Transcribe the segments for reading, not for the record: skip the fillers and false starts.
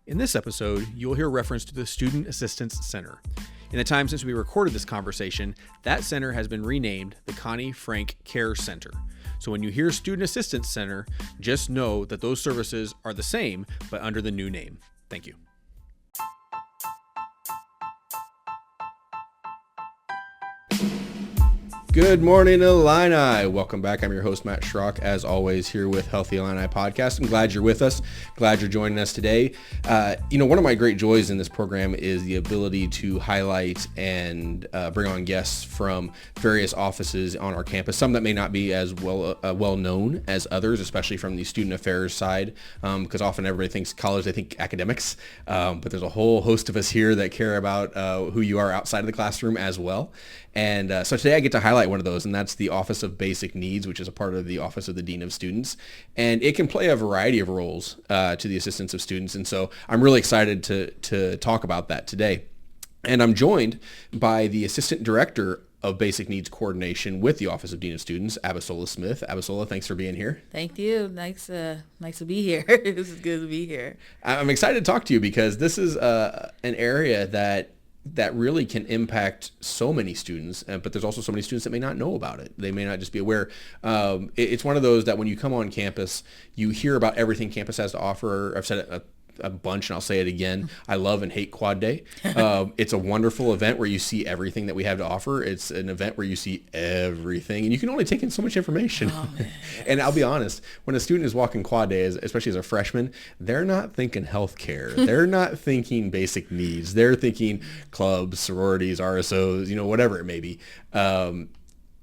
In this episode, you'll hear reference to the Student Assistance Center. In the time since we recorded this conversation, that center has been renamed the Connie Frank Care Center. So when you hear Student Assistance Center, just know that those services are the same, but under the new name. Thank you. Good morning, Illini. Welcome back. I'm your host, Matt Schrock, as always, here with Healthy Illini Podcast. I'm glad you're with us. Glad you're joining us today. One of my great joys in this program is the ability to highlight and bring on guests from various offices on our campus, some that may not be as well known as others, especially from the student affairs side, because often everybody thinks college, they think academics, but there's a whole host of us here that care about who you are outside of the classroom as well. And so today I get to highlight one of those, and that's the Office of Basic Needs, which is a part of the Office of the Dean of Students. And it can play a variety of roles to the assistance of students. And so I'm really excited to talk about that today. And I'm joined by the Assistant Director of Basic Needs Coordination with the Office of Dean of Students, Abisola Smith. Abisola, thanks for being here. Thank you. Nice to be here. This is good to be here. I'm excited to talk to you because this is an area that really can impact so many students, but there's also so many students that may not know about it. They may not just be aware. It's one of those that when you come on campus, you hear about everything campus has to offer. I've said it a bunch, and I'll say it again. I love and hate Quad Day. It's a wonderful event where you see everything that we have to offer. It's an event where you see everything, and you can only take in so much information. Oh, man, yes. And I'll be honest, when a student is walking Quad Day, especially as a freshman, they're not thinking healthcare. They're not thinking basic needs. They're thinking clubs, sororities, RSOs, whatever it may be.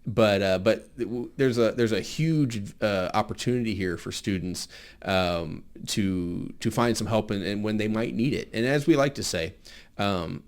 But there's a huge opportunity here for students to find some help and when they might need it. And as we like to say, and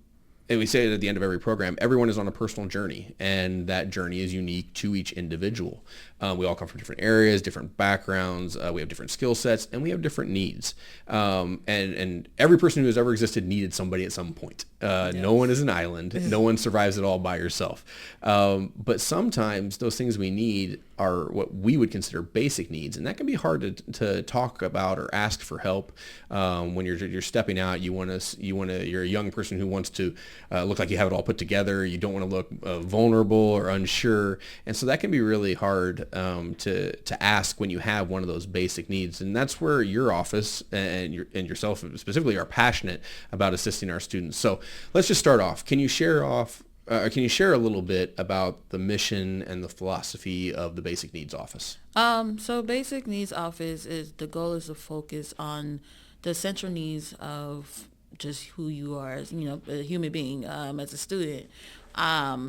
we say it at the end of every program, everyone is on a personal journey, and that journey is unique to each individual. We all come from different areas, different backgrounds. We have different skill sets, and we have different needs. And every person who has ever existed needed somebody at some point. Yes. No one is an island. No one survives it all by yourself. But sometimes those things we need are what we would consider basic needs, and that can be hard to talk about or ask for help. When you're stepping out, you're a young person who wants to look like you have it all put together. You don't want to look vulnerable or unsure, and so that can be really hard to ask when you have one of those basic needs. And that's where your office and yourself specifically are passionate about assisting our students. So let's just start off. Can you share a little bit about the mission and the philosophy of the Basic Needs Office? So Basic Needs Office the goal is to focus on the essential needs of just who you are as, a human being, as a student.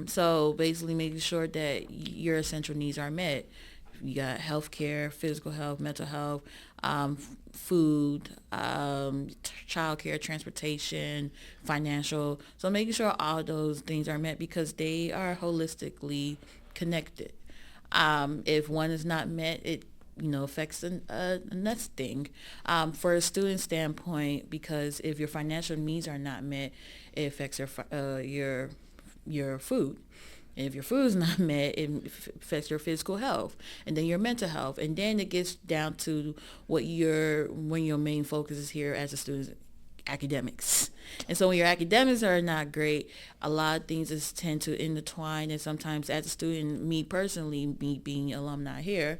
So basically making sure that your essential needs are met. You got healthcare, physical health, mental health, food, childcare, transportation, financial. So making sure all those things are met because they are holistically connected. If one is not met, it affects the next thing. For a student standpoint, because if your financial needs are not met, it affects your food. And if your food is not met, it affects your physical health and then your mental health. And then it gets down to when your main focus is here as a student, academics. And so when your academics are not great, a lot of things just tend to intertwine. And sometimes as a student, me personally, me being alumni here,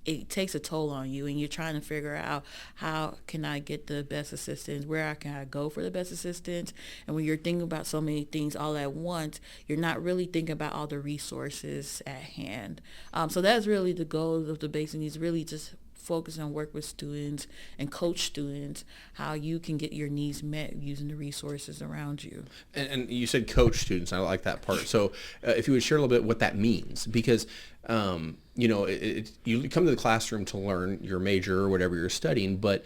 it takes a toll on you, and you're trying to figure out how can I get the best assistance, where can I go for the best assistance. And when you're thinking about so many things all at once, you're not really thinking about all the resources at hand. So that's really the goal of the Basic Needs, really just focus on work with students and coach students how you can get your needs met using the resources around you. And you said coach students. I like that part. So if you would share a little bit what that means, because you come to the classroom to learn your major or whatever you're studying, but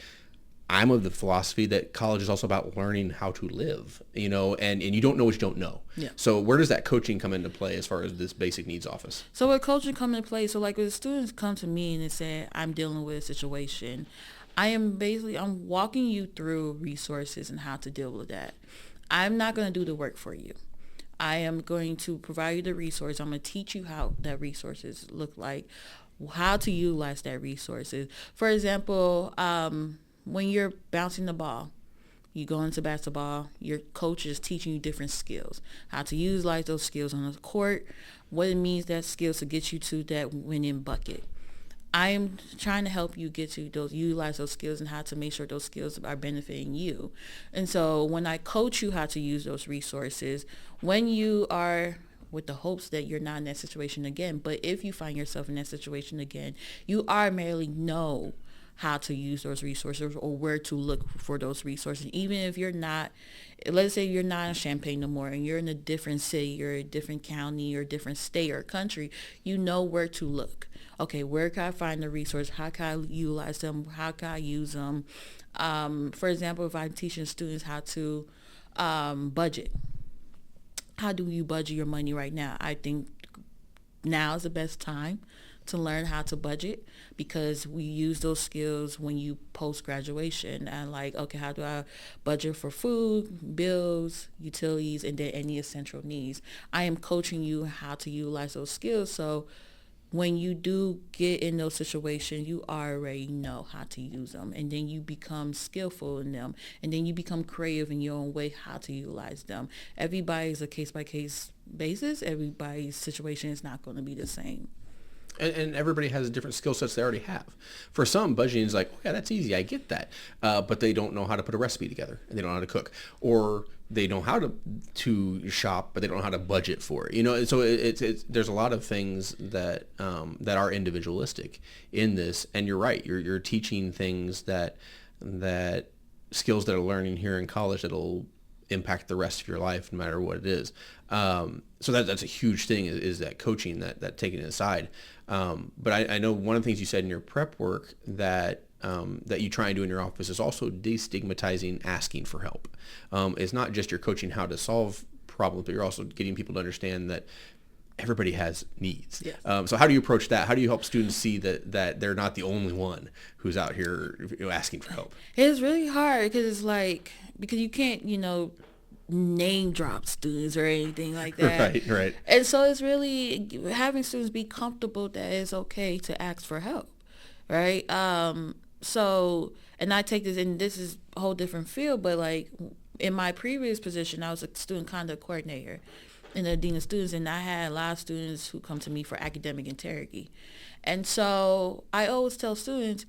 I'm of the philosophy that college is also about learning how to live, and you don't know what you don't know. Yeah. So where does that coaching come into play as far as this Basic Needs Office? So what coaching come into play? So like when students come to me and they say, I'm dealing with a situation, I'm walking you through resources and how to deal with that. I'm not going to do the work for you. I am going to provide you the resource. I'm going to teach you how that resources look like, how to utilize that resources. For example, when you're bouncing the ball, You go into basketball, your coach is teaching you different skills, how to utilize those skills on the court, what it means that skills to get you to that winning bucket. I am trying to help you get to utilize those skills and how to make sure those skills are benefiting you. And so when I coach you how to use those resources, when you are with the hopes that you're not in that situation again, but if you find yourself in that situation again, you automatically know how to use those resources or where to look for those resources. Even if you're not, let's say you're not in Champaign no more and you're in a different city or a different county or a different state or country, you know where to look. Okay, where can I find the resource? How can I utilize them? How can I use them? For example, if I'm teaching students how to budget, how do you budget your money right now? I think now is the best time to learn how to budget because we use those skills when you post-graduation and like, okay, how do I budget for food, bills, utilities, and then any essential needs? I am coaching you how to utilize those skills so when you do get in those situations, you already know how to use them, and then you become skillful in them, and then you become creative in your own way how to utilize them. Everybody's a case-by-case basis. Everybody's situation is not going to be the same. And everybody has different skill sets they already have. For some, budgeting is like, oh, yeah, that's easy. I get that. But they don't know how to put a recipe together, and they don't know how to cook. Or they know how to shop, but they don't know how to budget for it. You know, and so it's there's a lot of things that that are individualistic in this. And you're right. You're teaching things that skills that are learning here in college that'll impact the rest of your life, no matter what it is. So that's a huge thing is that coaching, that taking it aside. But I know one of the things you said in your prep work that you try and do in your office is also destigmatizing asking for help. It's not just you're coaching how to solve problems, but you're also getting people to understand that everybody has needs. Yes. So how do you approach that? How do you help students see that they're not the only one who's out here, asking for help? It's really hard because you can't, name drop students or anything like that. Right. And so it's really having students be comfortable that it's okay to ask for help, right? So, and I take this, and this is a whole different field, but like in my previous position, I was a student conduct coordinator and a dean of students, and I had a lot of students who come to me for academic integrity. And so I always tell students,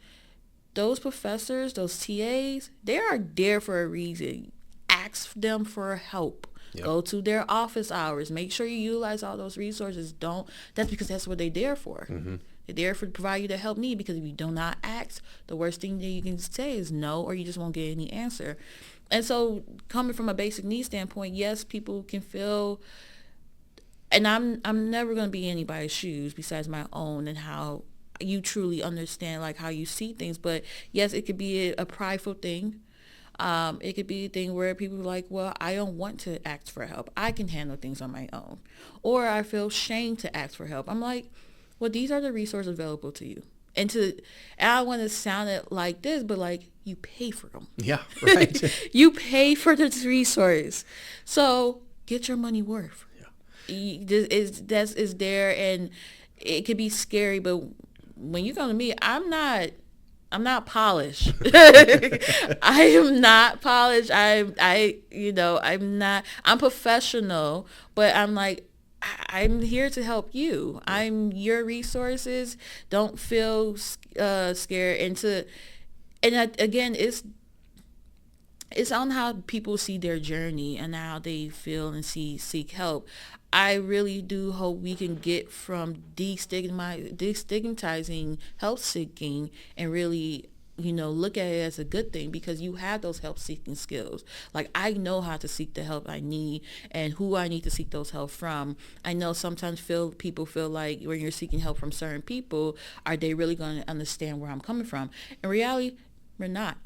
those professors, those TAs, they are there for a reason. Ask them for help. Yep. Go to their office hours. Make sure you utilize all those resources. That's because that's what they're there for. Mm-hmm. They're there to provide you the help need, because if you do not ask, the worst thing that you can say is no, or you just won't get any answer. And so coming from a basic needs standpoint, yes, people can feel, and I'm never going to be in anybody's shoes besides my own and how you truly understand like how you see things. But yes, it could be a prideful thing. It could be a thing where people are like, well, I don't want to ask for help. I can handle things on my own. Or I feel shame to ask for help. I'm like, well, these are the resources available to you. And I want to sound it like this, but like you pay for them. Yeah, right. You pay for this resource. So get your money worth. Yeah. That's there, and it could be scary, but when you come to me, I'm not polished. I am not polished. I'm professional, but I'm here to help you. I'm your resources. Don't feel scared. Again, it's on how people see their journey and how they feel and seek help. I really do hope we can get from destigmatizing help seeking and really, look at it as a good thing, because you have those help seeking skills. Like, I know how to seek the help I need and who I need to seek those help from. I know sometimes people feel like when you're seeking help from certain people, are they really going to understand where I'm coming from? In reality, we're not.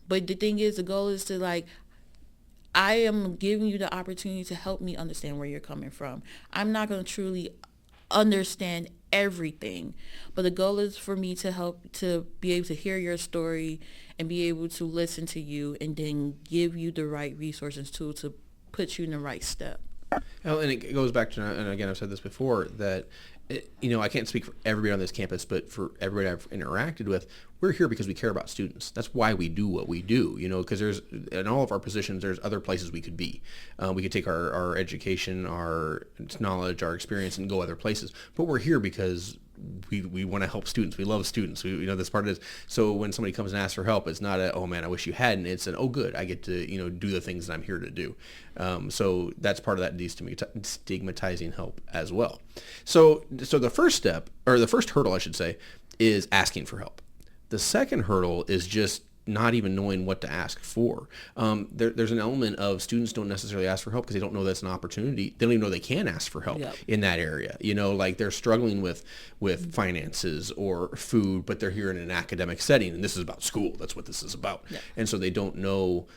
But the thing is, the goal is to I am giving you the opportunity to help me understand where you're coming from. I'm not going to truly understand everything, but the goal is for me to help to be able to hear your story and be able to listen to you and then give you the right resources to put you in the right step. And it goes back to, and again, I've said this before, that I can't speak for everybody on this campus, but for everybody I've interacted with, we're here because we care about students. That's why we do what we do, because there's, in all of our positions, there's other places we could be. We could take our education, our knowledge, our experience, and go other places. But we're here because we want to help students. We love students. This part is, so when somebody comes and asks for help, it's not oh man, I wish you hadn't. It's oh good, I get to, do the things that I'm here to do. So that's part of that destigmatizing help as well. So the first step, or the first hurdle I should say, is asking for help. The second hurdle is just not even knowing what to ask for. There's an element of students don't necessarily ask for help because they don't know that's an opportunity. They don't even know they can ask for help in that area. Like they're struggling with finances or food, but they're here in an academic setting, and this is about school. That's what this is about. Yeah. And so they don't know,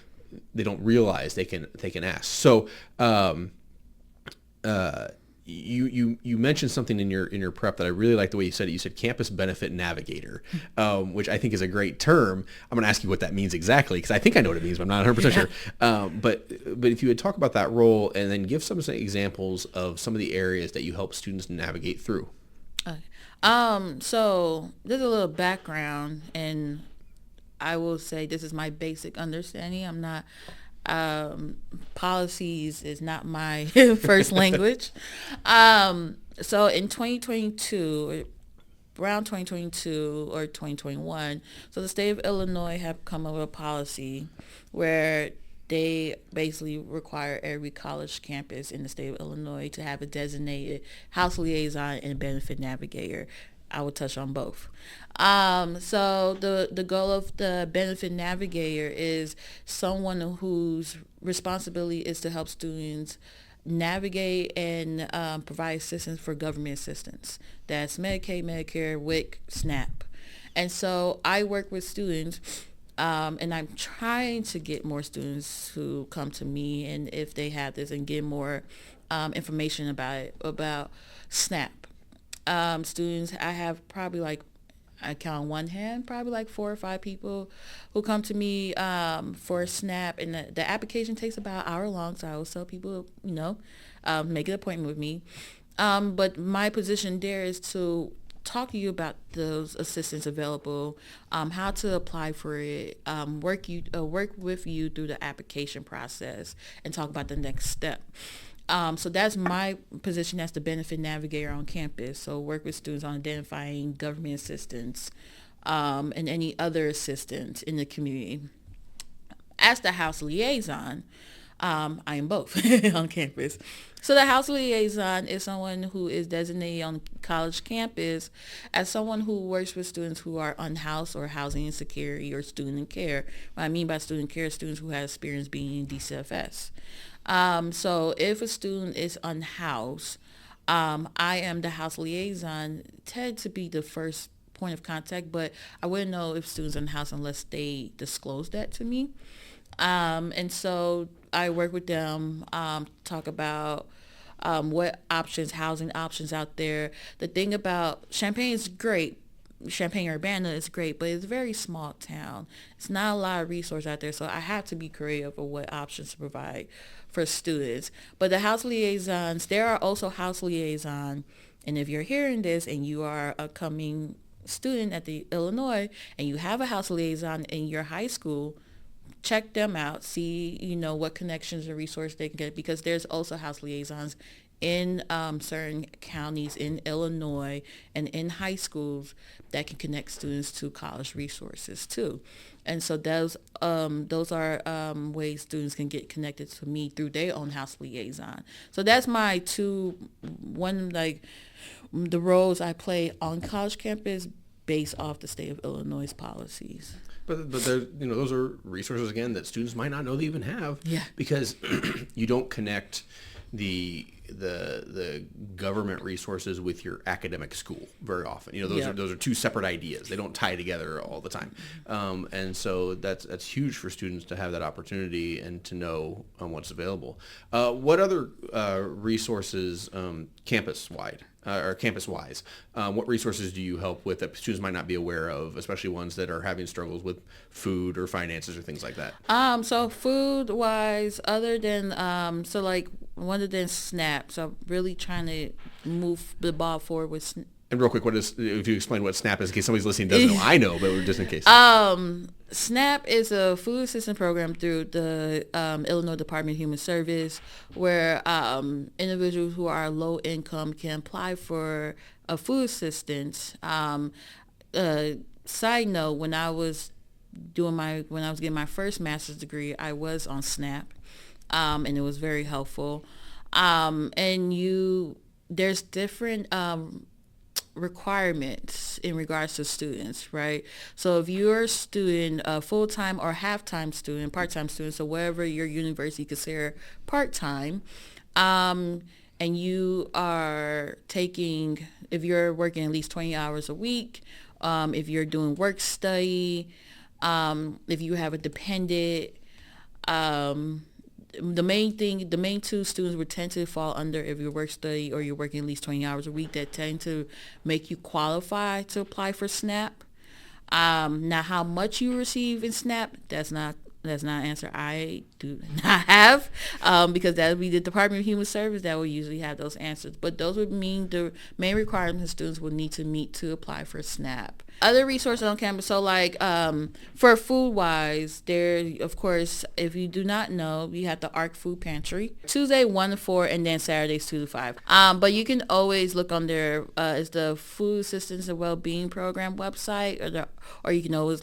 they don't realize they can ask. So you mentioned something in your prep that I really like the way you said it. You said campus benefit navigator, which I think is a great term. I'm going to ask you what that means exactly, because I think I know what it means, but I'm not 100% sure. But if you would talk about that role and then give some examples of some of the areas that you help students navigate through. Okay. So there's a little background, and I will say this is my basic understanding. I'm not policies is not my first language. So in 2022, around 2022 or 2021, so the state of Illinois have come up with a policy where they basically require every college campus in the state of Illinois to have a designated house liaison and benefit navigator. I will touch on both. So the goal of the benefit navigator is someone whose responsibility is to help students navigate and provide assistance for government assistance. That's Medicaid, Medicare, WIC, SNAP. And so I work with students, and I'm trying to get more students who come to me, and if they have this, and get more information about SNAP. Students, I have probably I count on one hand, probably 4 or 5 people who come to me for SNAP, and the application takes about an hour long, so I always tell people, make an appointment with me. But my position there is to talk to you about those assistance available, how to apply for it, work with you through the application process, and talk about the next step. So that's my position as the benefit navigator on campus. So work with students on identifying government assistance and any other assistance in the community. As the house liaison, I am both on campus. So the house liaison is someone who is designated on college campus as someone who works with students who are unhoused or housing insecurity or student in care. What I mean by student care, students who have experience being in DCFS. So if a student is unhoused, I am the house liaison, tend to be the first point of contact, but I wouldn't know if students are unhoused unless they disclose that to me. And so I work with them, talk about what housing options out there. The thing about Champaign is great. Champaign-Urbana is great, but it's a very small town. It's not a lot of resources out there, so I have to be creative of what options to provide for students. But the house liaisons, there are also house liaisons, and if you're hearing this and you are a coming student at the Illinois and you have a house liaison in your high school, check them out, see what connections and resources they can get, because there's also house liaisons in certain counties in Illinois and in high schools that can connect students to college resources too. And so those are ways students can get connected to me through their own house liaison. So that's my the roles I play on college campus based off the state of Illinois' policies. But those are resources again that students might not know they even have. Yeah. Because you don't connect the government resources with your academic school very often. Those are two separate ideas. They don't tie together all the time. And so that's huge for students to have that opportunity and to know what's available. What other resources campus-wide? Or campus-wise, what resources do you help with that students might not be aware of, especially ones that are having struggles with food or finances or things like that? So food-wise, other than rather than SNAP. So I'm really trying to move the ball forward with And real quick, if you explain what SNAP is, in case somebody's listening doesn't know, I know, but just in case. SNAP is a food assistance program through the Illinois Department of Human Service, where individuals who are low income can apply for a food assistance. Side note: when I was getting my first master's degree, I was on SNAP, and it was very helpful. There's different requirements in regards to students, right? So if you're a student, a full-time or half-time student, part-time student, so wherever your university consider part-time, and you are taking, if you're working at least 20 hours a week, if you're doing work study, if you have a dependent, the main two students would tend to fall under, if you're work study or you're working at least 20 hours a week, that tend to make you qualify to apply for SNAP. Now, how much you receive in SNAP, that's not an answer I do not have, because that would be the Department of Human Service that will usually have those answers. But those would mean the main requirements students would need to meet to apply for SNAP. Other resources on campus, so like for food wise, there, of course, if you do not know, we have the ARC Food Pantry, Tuesday 1 to 4, and then Saturdays 2 to 5. But you can always look on their is the Food Assistance and Wellbeing Program website, or you can always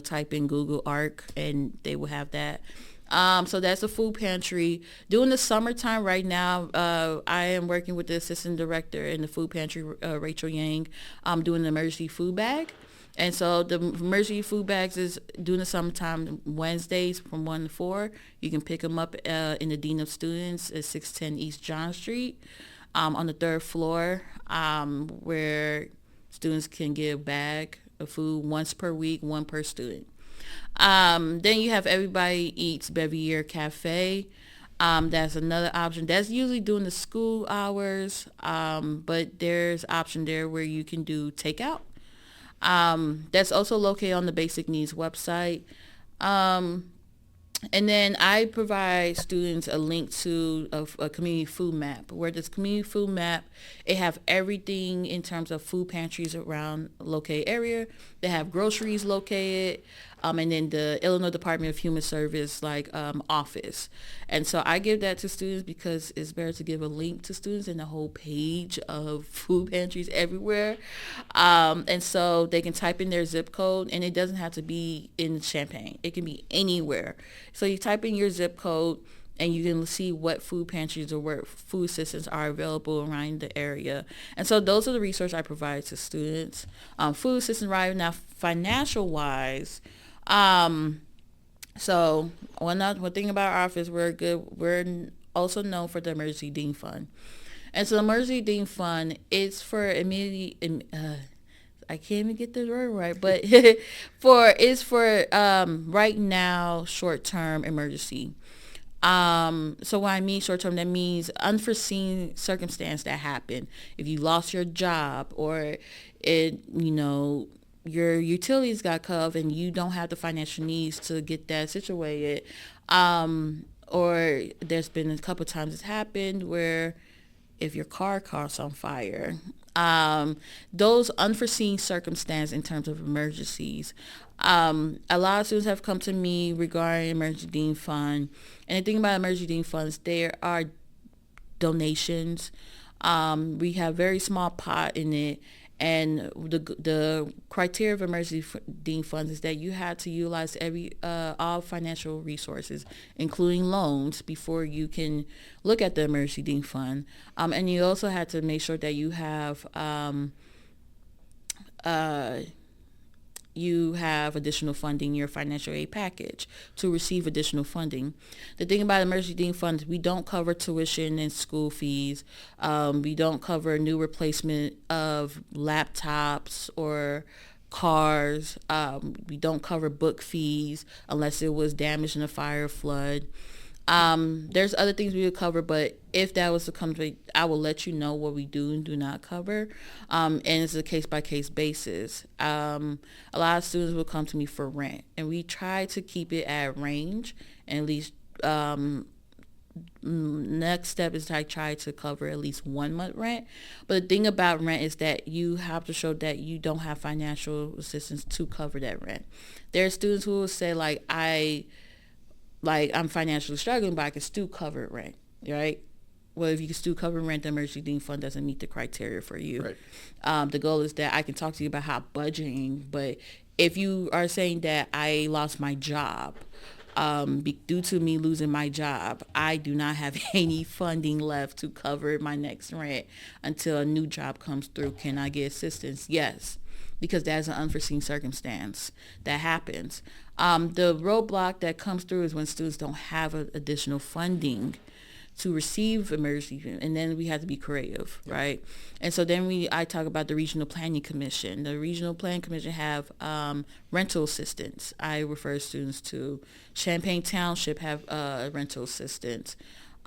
type in Google ARC and they will have that. So that's the food pantry. During the summertime right now, I am working with the assistant director in the food pantry, Rachel Yang, doing the emergency food bag. And so the emergency food bags is during the summertime, Wednesdays from 1 to 4. You can pick them up in the Dean of Students at 610 East John Street, on the 3rd floor, where students can get a bag of food once per week, one per student. Then you have Everybody Eats Bevier Cafe. That's another option. That's usually during the school hours, but there's option there where you can do takeout. That's also located on the Basic Needs website. And then I provide students a link to a community food map, where this community food map, it have everything in terms of food pantries around located area. They have groceries located, and then the Illinois Department of Human Service office. And so I give that to students because it's better to give a link to students than a whole page of food pantries everywhere. And so they can type in their zip code, and it doesn't have to be in Champaign. It can be anywhere. So you type in your zip code, and you can see what food pantries or where food assistance are available around the area. And so those are the resources I provide to students. Food assistance right now, financial-wise, so one thing about our office, we're also known for the Emergency Dean Fund. And so the Emergency Dean Fund is for immediately, I can't even get the word right, but it's for right now short-term emergency. So when I mean short-term, that means unforeseen circumstance that happened. If you lost your job, or your utilities got cut off and you don't have the financial needs to get that situated, or there's been a couple times it's happened where if your car caught on fire, those unforeseen circumstances in terms of emergencies. A lot of students have come to me regarding Emergency Dean Fund, and the thing about Emergency Dean Funds, there are donations. We have very small pot in it, and the criteria of Emergency Dean Funds is that you have to utilize all financial resources, including loans, before you can look at the Emergency Dean Fund. And you also have to make sure that you have additional funding in your financial aid package to receive additional funding. The thing about Emergency Dean Funds, we don't cover tuition and school fees. We don't cover new replacement of laptops or cars. We don't cover book fees unless it was damaged in a fire or flood. There's other things we would cover, but if that was to come to, I will let you know what we do and do not cover. And it's a case-by-case basis. A lot of students will come to me for rent, and we try to keep it at range and at least next step is I try to cover at least 1 month rent. But the thing about rent is that you have to show that you don't have financial assistance to cover that rent. There are students who will say I'm financially struggling, but I can still cover rent, right? Well, if you can still cover rent, the emergency need fund doesn't meet the criteria for you. Right. The goal is that I can talk to you about how budgeting, but if you are saying that I lost my job, due to me losing my job, I do not have any funding left to cover my next rent until a new job comes through. Can I get assistance? Yes, because that's an unforeseen circumstance that happens. The roadblock that comes through is when students don't have additional funding to receive emergency, and then we have to be creative, right? And so then I talk about the Regional Planning Commission. The Regional Planning Commission have rental assistance. I refer students to Champaign Township have rental assistance.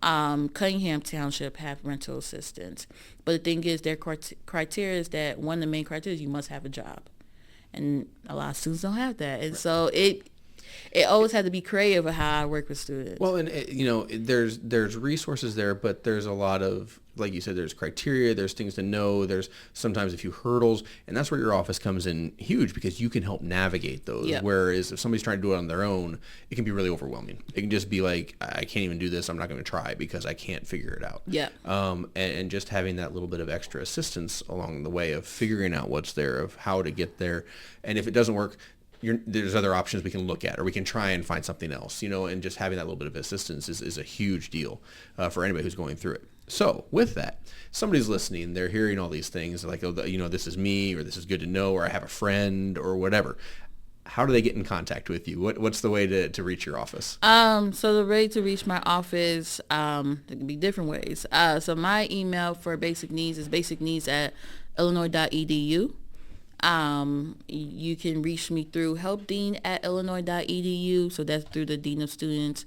Cunningham Township have rental assistance. But the thing is, their criteria is that one of the main criteria is you must have a job. And a lot of students don't have that. And so it always had to be creative with how I work with students. Well, and there's resources there, but there's a lot of, like you said, there's criteria, there's things to know, there's sometimes a few hurdles, and that's where your office comes in huge, because you can help navigate those. Yep. Whereas if somebody's trying to do it on their own, it can be really overwhelming. It can just be like, I can't even do this, I'm not going to try because I can't figure it out. Yeah. And just having that little bit of extra assistance along the way of figuring out what's there, of how to get there, and if it doesn't work, there's other options we can look at, or we can try and find something else, and just having that little bit of assistance is a huge deal for anybody who's going through it. So with that, somebody's listening, they're hearing all these things like, this is me, or this is good to know, or I have a friend, or whatever. How do they get in contact with you? What's the way to reach your office? So the way to reach my office, there can be different ways. So my email for basic needs is basicneeds@illinois.edu. You can reach me through helpdean@illinois.edu. So that's through the Dean of Students.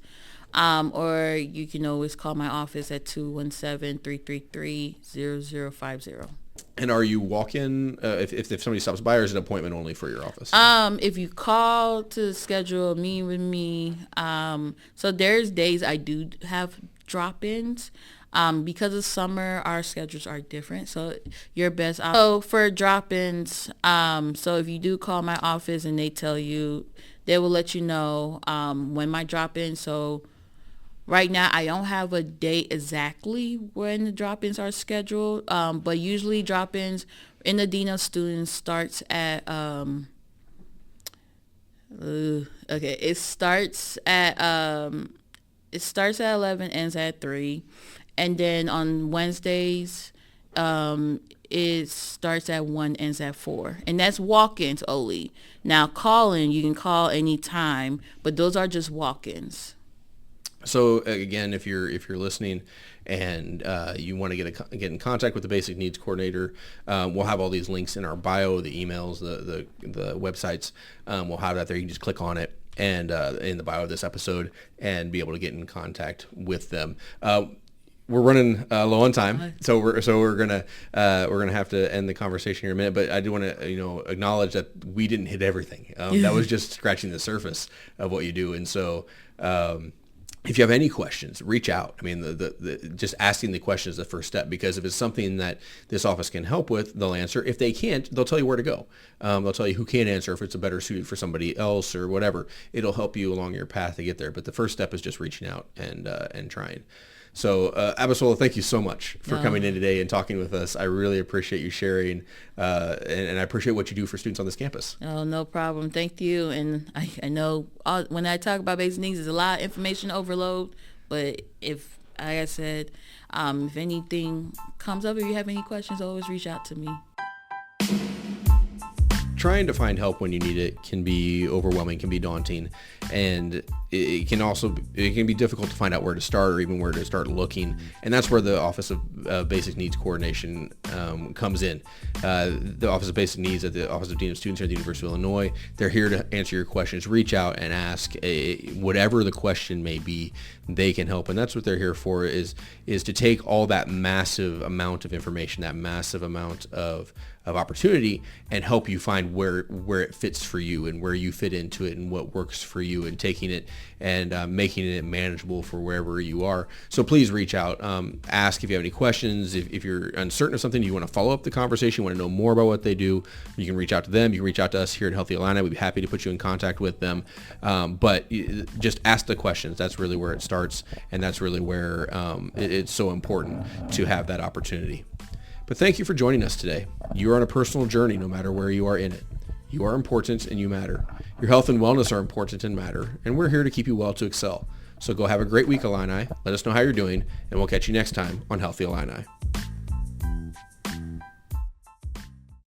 Or you can always call my office at 217-333-0050. And are you walk-in if somebody stops by, or is it appointment only for your office? If you call to schedule a meeting with me, so there's days I do have drop-ins. Because of summer, our schedules are different. So your best so for drop-ins, so if you do call my office and they will let you know when my drop-in. So right now, I don't have a date exactly when the drop-ins are scheduled, but usually drop-ins in the Dean of Students starts at it starts at 11, ends at 3. And then on Wednesdays, it starts at 1, ends at 4. And that's walk-ins only. Now, calling, you can call anytime, but those are just walk-ins. So again, if you're listening and you want to get in contact with the Basic Needs Coordinator, we'll have all these links in our bio, the emails, the websites. We'll have that there. You can just click on it and in the bio of this episode and be able to get in contact with them. We're running low on time, so we're gonna have to end the conversation here in a minute. But I do want to acknowledge that we didn't hit everything. That was just scratching the surface of what you do. And so if you have any questions, reach out. I mean, the just asking the question is the first step, because if it's something that this office can help with, they'll answer. If they can't, they'll tell you where to go. They'll tell you who can answer, if it's a better suited for somebody else or whatever. It'll help you along your path to get there. But the first step is just reaching out and trying. So, Abisola, thank you so much for coming in today and talking with us. I really appreciate you sharing, and I appreciate what you do for students on this campus. Oh, no problem. Thank you. And I know when I talk about basic needs, there's a lot of information overload, but like I said, if anything comes up, if you have any questions, always reach out to me. Trying to find help when you need it can be overwhelming, can be daunting, and it can be difficult to find out where to start, or even where to start looking. And that's where the Office of Basic Needs Coordination comes in. The Office of Basic Needs at the Office of Dean of Students here at the University of Illinois, they're here to answer your questions. Reach out and ask whatever the question may be. They can help, and that's what they're here for, is to take all that massive amount of information, that massive amount of opportunity, and help you find where it fits for you and where you fit into it and what works for you, and taking it and making it manageable for wherever you are. So please reach out, ask if you have any questions. If you're uncertain of something, you want to follow up the conversation, you want to know more about what they do, you can reach out to them. You can reach out to us here at Healthy Illini. We'd be happy to put you in contact with them. But just ask the questions. That's really where it starts, and that's really where it's so important to have that opportunity. But thank you for joining us today. You are on a personal journey no matter where you are in it. You are important and you matter. Your health and wellness are important and matter, and we're here to keep you well to excel. So go have a great week, Illini. Let us know how you're doing, and we'll catch you next time on Healthy Illini.